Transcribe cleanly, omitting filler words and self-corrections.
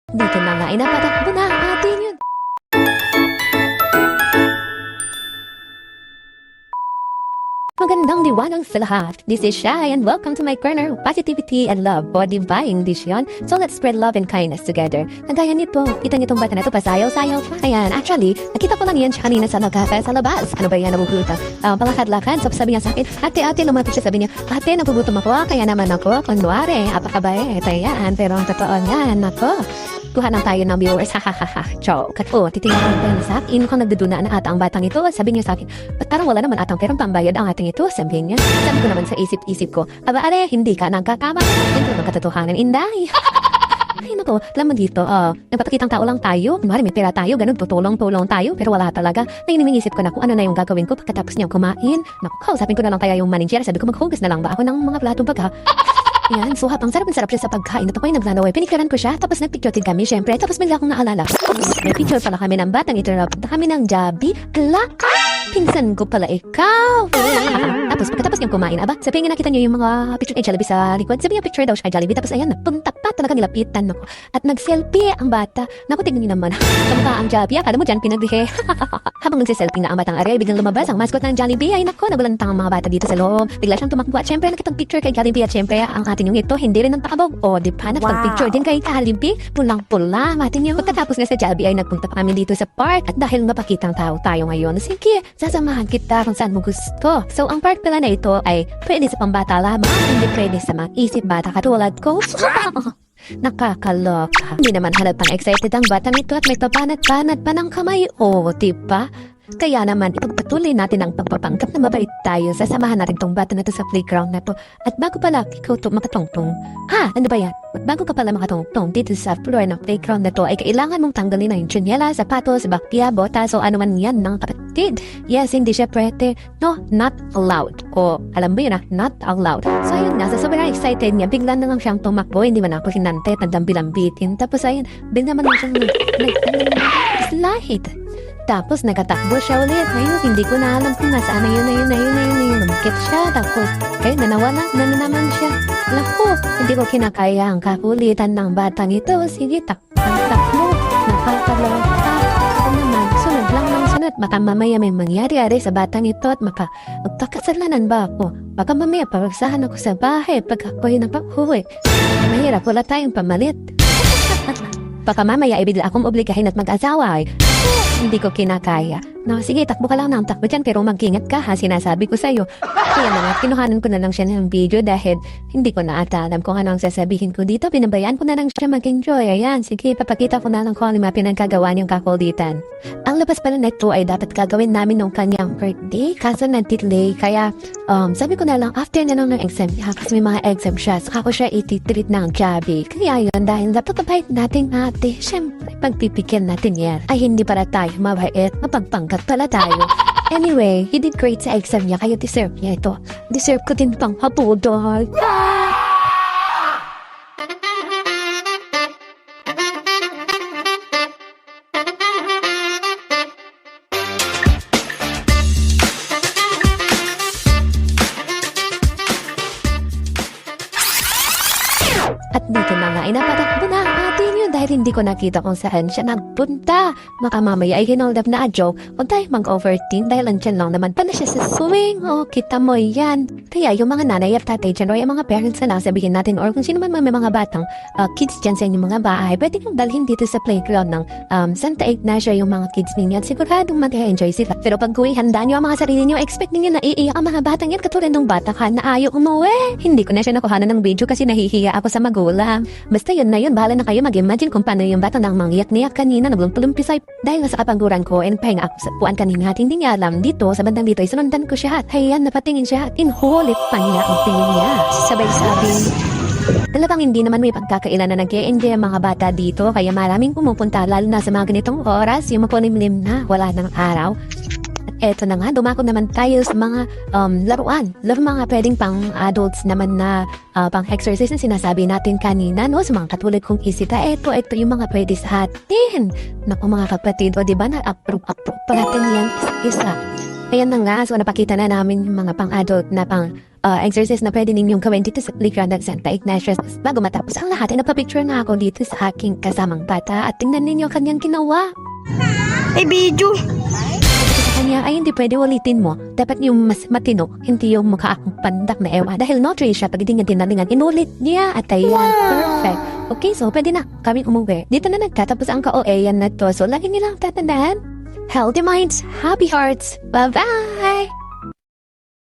Dito na nga, inapatakbo na ang atin yun. Magandang liwanag sa lahat. This is Shai and welcome to my corner of positivity and love. O, diba? English yun? So let's spread love and kindness together. Nagaya nito, kita nitong bata na ito, pasayaw-sayaw pa. Ayan, actually, nakita ko lang yan siya kanina sa labas. Ano ba yan, nabubuta? Palakad-lakad, so sabi niya sa akin, ate, lumapit siya, sabi niya, ate, nagugutom ako, kaya naman ako, kunwari, apakabait, ayan, pero ang totoo niyan, ako. Kuha lang tayo ng viewers, ha. Joke. O, titingnan ko na sa akin, kung nagduduna na ata ang batang ito, sabi niya sa akin, ba't parang wala naman atang perang pambayad ang ating ito, sabi niya. Sabi ko naman sa isip-isip ko, aba, hindi ka nagkakama. Ito naman katotohanan, inday. Ay, naku, alam mo dito, nagpapakitang tao lang tayo. Kunwari, may pera tayo, ganun, tutulong-tulong tayo, pero wala talaga. Nainiisip ko na kung ano na yung gagawin ko pagkatapos niyang kumain. Naku, kausapin ko na lang kaya yung manager, sabi ko, maghugas na lang ba ako ng mga platong baga? Yan, so habang sarap siya sa pagkain at ako'y naglalaway, pinikaran ko siya, tapos nagpicture din kami, syempre, tapos bigla akong naalala. May picture pala kami ng batang ito, napunta kami ng Jabi, pinsan ko pala ikaw. Tapos pagkatapos niyang kumain, aba, sabi nga nakita niyo yung mga picture ni Jollibee sa likod, sabi niya picture daw siya kay Jollibee, tapos ayan, napunta pa talaga nilapitan ako. At nag-selfie ang bata. Naku, tignan niyo naman, kamukha ang Jollibee, akala mo dyan pinagrihe. Habang nagsiselfie na ang batang Ari, biglang lumabas ang mascot ng Jollibee, ay naku, nagulantang ang mga bata dito sa loob. Bigla siyang tumakbo at syempre nakitang picture kay Jollibee at syempre ang atin yung ito, hindi rin ang paabog. O, di pa, nagpag-picture din kay Jollibee, pulang-pula, matin niyo. Pagkatapos nga sa Jollibee ay nagpunta pa kami dito sa park at dahil mapakitang tao tayo ngayon, sige, sasamahan kita kung saan mo gusto. So, ang park pala na ito ay pwede sa pambata lamang, hindi pwede sa mag-isip bata katulad ko. Nakakaloka. Hindi naman halatang excited ang batang ito at may papanat-panat pa ng kamay. O, diba? Kaya naman, ipagpatuloy natin ang pagpapanggap na mabait tayo. Sasamahan natin tong bata na to sa playground na to. At bago pala, ikaw to makatongtong. Ha? Ano ba yan? At bago ka pala makatongtong dito sa floor ng playground na to, ay kailangan mong tanggalin ang tsinelas, sapatos, bakya, botas, o ano man yan ng kapatid. Yes, hindi siya pwede. No, not allowed. O, alam mo yun not allowed. So, ayun nga, sa sobrang excited niya, bigla na lang siyang tumakbo. Hindi man ako hinante at nagdambilambitin. Tapos, ayun, bigla man lang siyang slide. Tapos nagatakbo siya ulit. Ngayon, hindi ko na alam kung nasaan na yun. Lumikit siya. Tapos, nawala na naman siya. Naku, hindi ko kinakaya ang kakulitan ng batang ito. Sige, takbo. Nakakaloka. Ako naman, sunod lang ng sunod. Baka mamaya may mangyari-ari sa batang ito at magpakasalanan ba ako? Baka mamaya paragsahan ako sa bahay pag ako'y napahuwi. Mahirap, wala tayong pamalit. Baka mamaya ibigla akong obligahin at mag-asawa ay. Hindi ko kinakaya. No, sige, takbo ka lang ng takbo dyan, pero mag-ingat ka ha, sinasabi ko sa'yo. Kaya naman, kinuhanan ko na lang siya ng video dahil hindi ko na ata alam kung ano ang sasabihin ko dito. Pinabayaan ko na lang siya mag-enjoy. Ayan, sige, papakita ko na lang kung ano mga pinagkagawa niyang kakulitan. Ang labas pala na ito ay dapat gagawin namin nung kanyang birthday, kaso nag-delay. Kaya, sabi ko na lang, after na lang ng exam, kasi may mga exam siya, saka ko siya ititreat ng Jabi. Kaya yun, dahil napakabait natin ate, syempre, pagpipigyan natin yan, ay hindi para tayo mabait, mapagpangkat pala tayo. Anyway, he did great sa exam niya, kaya deserve niya ito. Deserve ko din pang habudol. At dito na nga, inapatakbo na ang atin yun dahil hindi ko nakita kung saan siya nagpunta. Baka mamaya ay hinold up na a joke. Huwag tayo mag-overthink dahil andyan lang naman pala siya sa swing. O, kita mo yan. Kaya yung mga nanay at tatay dyan o yung mga parents na lang sabihin natin or kung sino man may mga batang kids dyan sa inyong mga bahay, pwede kong dalhin dito sa playground ng Santa Ignacia yung mga kids ninyo at siguradong mag-enjoy sila. Pero pag kuwi, handa nyo ang mga sarili nyo, expect ninyo na iiyak ang mga batang yan katulad ng bata ka na ayaw umuwi. Hindi ko na siya nakuhanan ng video kasi nahihiya ako sa magulang. Basta yun na yun, bahala na kayo mag-imagine kung paano yung bata nang mangyak-niyak kanina, naglumpisay. Dahil nga sa kapanguran ko, pahinga ako sa puan kanina at hindi niya alam dito, sa bandang dito, isunundan ko siya at hayan, napatingin siya at inhulit pa niya ang tingin niya. Sabay sabi, talagang hindi naman may pagkakailan na nag-e-enjoy ang mga bata dito, kaya maraming pumupunta lalo na sa mga ganitong oras, yung mapulimlim na, wala nang araw. Eto na nga, dumako naman tayo sa mga laruan. Mga pwedeng pang adults naman na pang exercise na sinasabi natin kanina, no? Sa mga katulad kong isita, eto yung mga pwede sa atin. Naku mga kapatid, o diba na-approve pa natin yan isa-isa. Ayan na nga, so napakita na namin yung mga pang-adult na exercise na pwede ninyong gawin dito sa playground ng Santa Ignatius. Bago matapos ang lahat, ay napapicture na ako dito sa aking kasamang bata at tingnan ninyo kanyang ginawa. Ay, video. Sa kanya ay hindi pwede ulitin mo. Dapat yung mas matino, hindi yung mukha akong pandak na ewa. Dahil no tray siya, pag hindi niya tinalingan, inulit niya at ayan, perfect. Okay, so pwede na kami umuwi. Dito na nagtatapos ang ka-OA yan na to. So lagi nilang tatandaan. Healthy minds, happy hearts. Bye-bye!